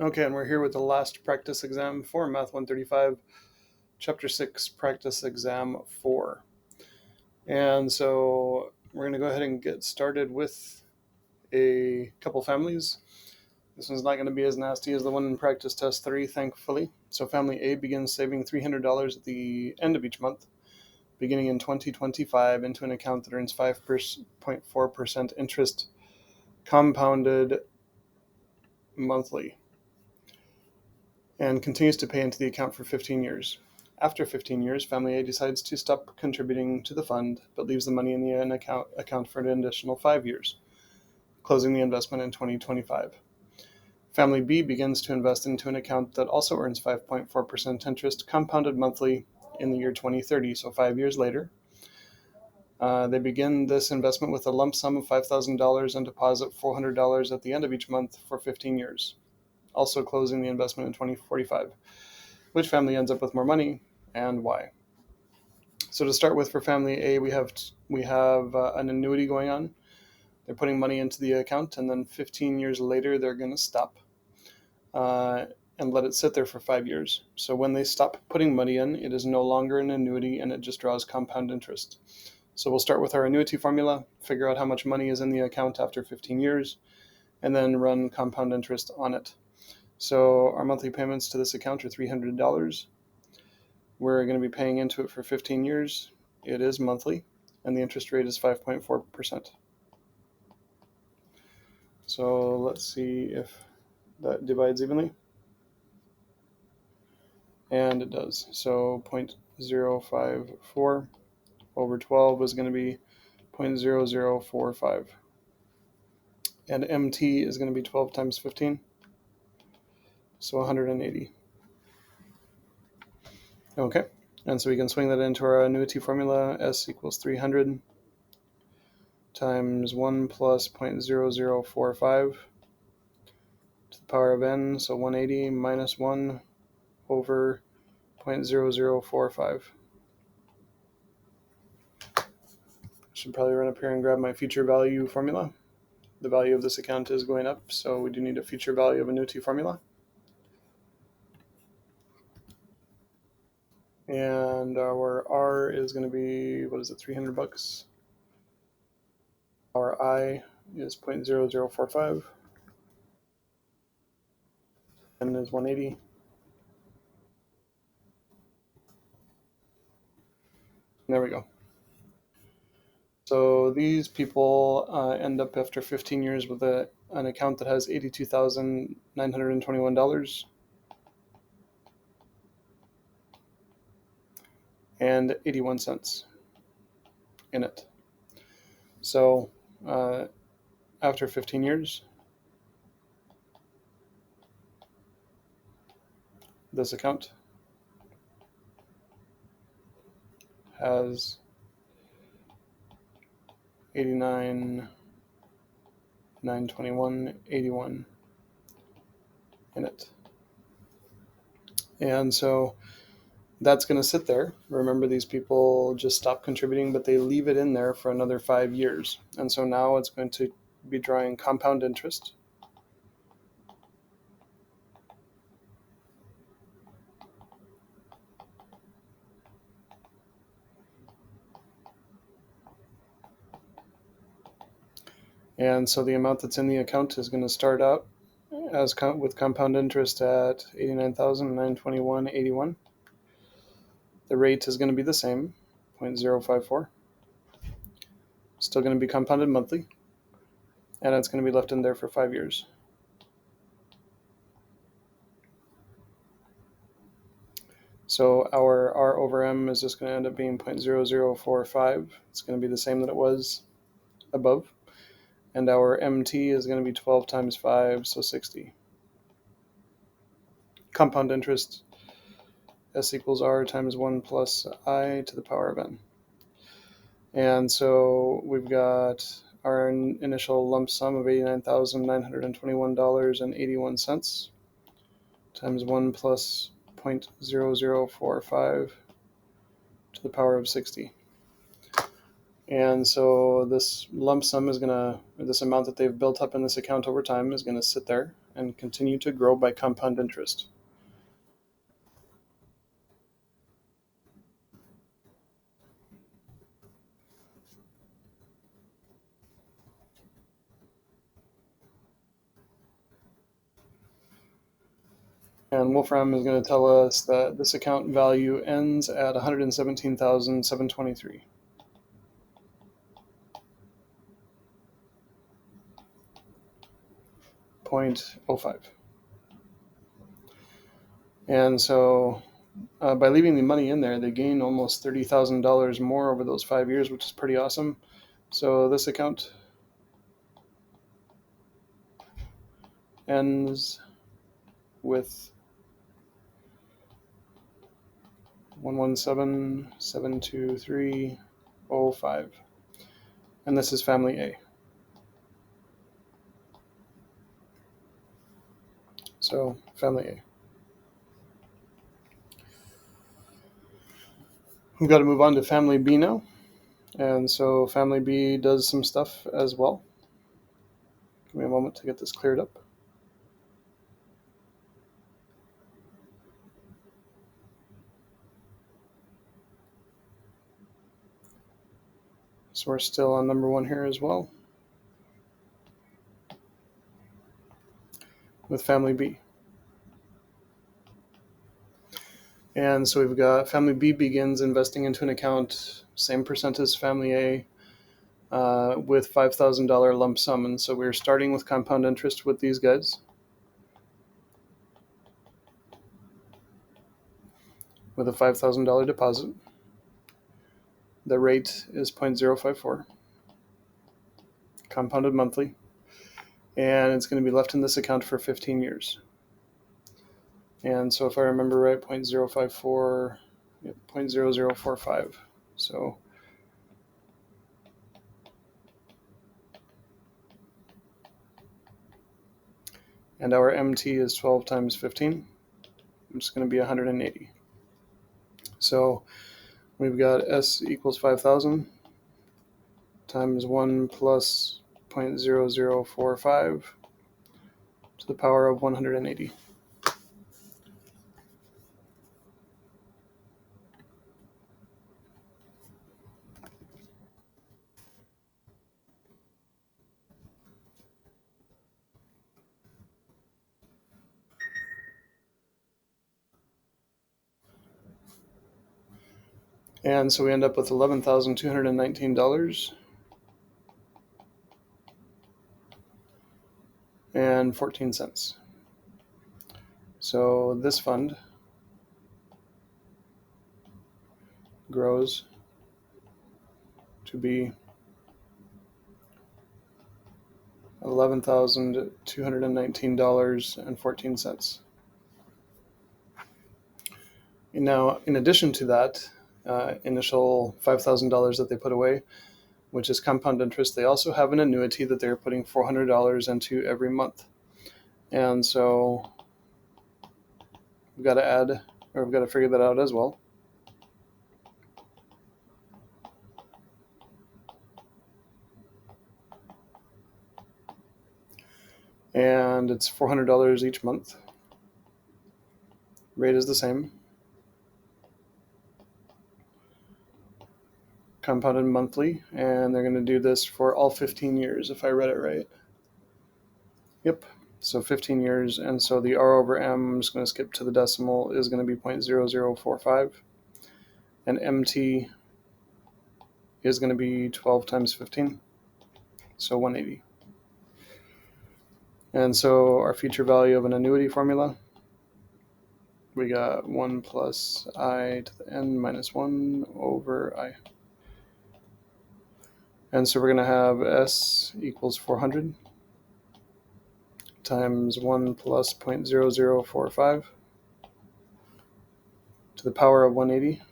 Okay, and we're here with the last practice exam for Math 135, Chapter 6, Practice Exam 4. And so we're going to go ahead and get started with a couple families. This one's not going to be as nasty as the one in Practice Test 3, thankfully. So Family A begins saving $300 at the end of each month, beginning in 2025, into an account that earns 5.4% interest compounded monthly, and continues to pay into the account for 15 years. After 15 years, Family A decides to stop contributing to the fund, but leaves the money in the account for an additional 5 years, closing the investment in 2025. Family B begins to invest into an account that also earns 5.4% interest compounded monthly in the year 2030, so 5 years later. They begin this investment with a lump sum of $5,000 and deposit $400 at the end of each month for 15 years, also closing the investment in 2045. Which family ends up with more money and why? So to start with, for Family A, we have an annuity going on. They're putting money into the account, and then 15 years later, they're going to stop and let it sit there for 5 years. So when they stop putting money in, it is no longer an annuity, and it just draws compound interest. So we'll start with our annuity formula, figure out how much money is in the account after 15 years, and then run compound interest on it. So our monthly payments to this account are $300. We're going to be paying into it for 15 years. It is monthly, and the interest rate is 5.4%. So let's see if that divides evenly. And it does. So 0.054 over 12 is going to be 0.0045. And MT is going to be 12 times 15, so 180. Okay, and so we can swing that into our annuity formula. S equals 300 times 1 plus 0.0045 to the power of n, so 180 minus 1 over 0.0045. I should probably run up here and grab my future value formula. The value of this account is going up, so we do need a future value of annuity formula. And our R is going to be, what is it, 300 bucks? Our I is 0.0045. N is 180. And there we go. So these people end up after 15 years with an account that has $82,921 and 81 cents in it. So after 15 years, this account has 89,921.81 in it. And so that's going to sit there. Remember, these people just stop contributing, but they leave it in there for another 5 years. And so now it's going to be drawing compound interest. And so the amount that's in the account is going to start out with compound interest at 89,921.81. The rate is going to be the same, 0.054. Still going to be compounded monthly, and it's going to be left in there for 5 years. So our R over M is just going to end up being 0.0045. It's going to be the same that it was above. And our MT is going to be 12 times 5, so 60. Compound interest, S equals R times 1 plus I to the power of N. And so we've got our initial lump sum of $89,921.81 times 1 plus 0.0045 to the power of 60. And so this lump sum is this amount that they've built up in this account over time is going to sit there and continue to grow by compound interest. And Wolfram is going to tell us that this account value ends at $117,723. 0.05. And so by leaving the money in there, they gain almost $30,000 more over those 5 years, which is pretty awesome. So this account ends with 117,723.05. And this is family A. So family A. We've got to move on to family B now. And so family B does some stuff as well. Give me a moment to get this cleared up. So we're still on number 1 here as well with family B. And so we've got family B begins investing into an account, same percent as family A, with $5,000 lump sum. And so we're starting with compound interest with these guys. With a $5,000 deposit. The rate is 0.054, compounded monthly. And it's going to be left in this account for 15 years. And so if I remember right, 0.054, 0.0045. So and our MT is 12 times 15, which is going to be 180. So we've got S equals 5,000 times 1 plus 0.0045 to the power of 180. And so we end up with $11,219 and 14 cents. So this fund grows to be $11,219.14. Now, in addition to that initial $5,000 that they put away, which is compound interest, they also have an annuity that they're putting $400 into every month. And so we've got to figure that out as well. And it's $400 each month. Rate is the same. Compounded monthly, and they're going to do this for all 15 years, if I read it right. Yep, so 15 years, and so the R over M, I'm just going to skip to the decimal, is going to be 0.0045, and MT is going to be 12 times 15, so 180. And so our future value of an annuity formula, we got 1 plus I to the n minus 1 over I. And so we're going to have S equals 400 times 1 plus 0.0045 to the power of 180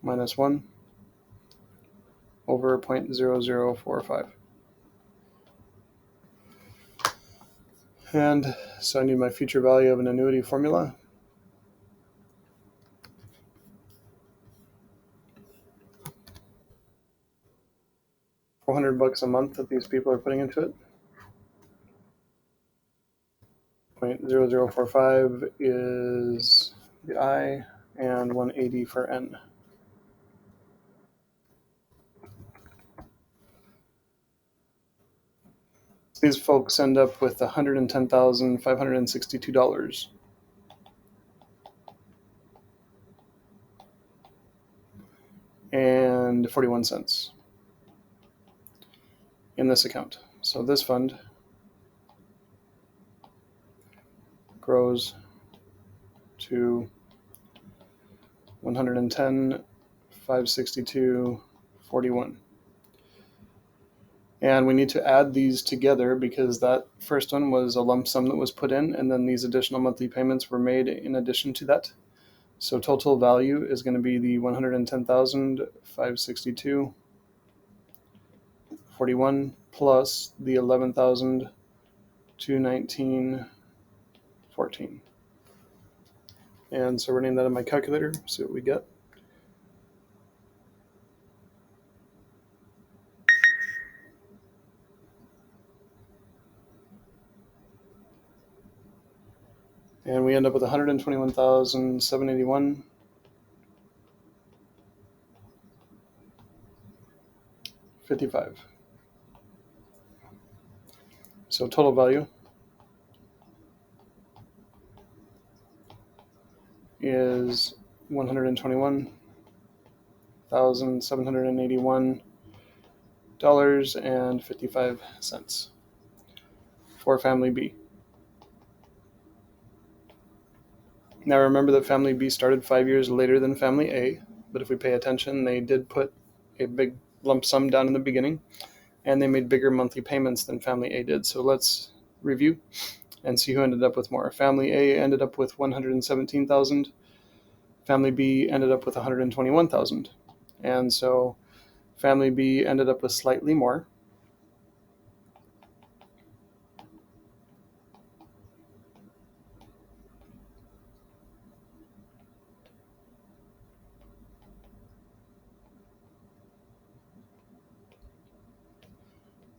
minus 1 over 0.0045. And so I need my future value of an annuity formula. $400 a month that these people are putting into it. 0.0045 is the I, and 180 for N. These folks end up with $110,562 and 41 cents in this account. So this fund grows to 110,562.41. And we need to add these together because that first one was a lump sum that was put in, and then these additional monthly payments were made in addition to that. So total value is going to be the 110,562.41 plus the 11,219.14. And so running that on my calculator, see what we get. And we end up with 121,781.55. So total value is $121,781.55 for Family B. Now remember that Family B started 5 years later than Family A, but if we pay attention, they did put a big lump sum down in the beginning, and they made bigger monthly payments than Family A did. So let's review and see who ended up with more. Family A ended up with $117,000. Family B ended up with $121,000. And so Family B ended up with slightly more.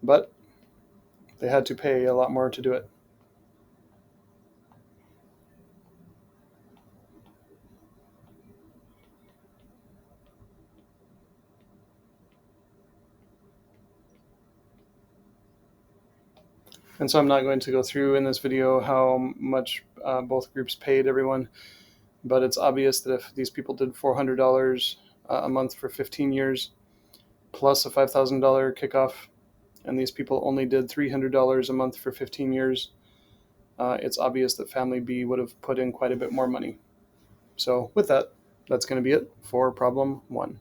But they had to pay a lot more to do it. And so I'm not going to go through in this video how much both groups paid everyone, but it's obvious that if these people did $400 a month for 15 years, plus a $5,000 kickoff, and these people only did $300 a month for 15 years, it's obvious that Family B would have put in quite a bit more money. So with that, that's going to be it for problem 1.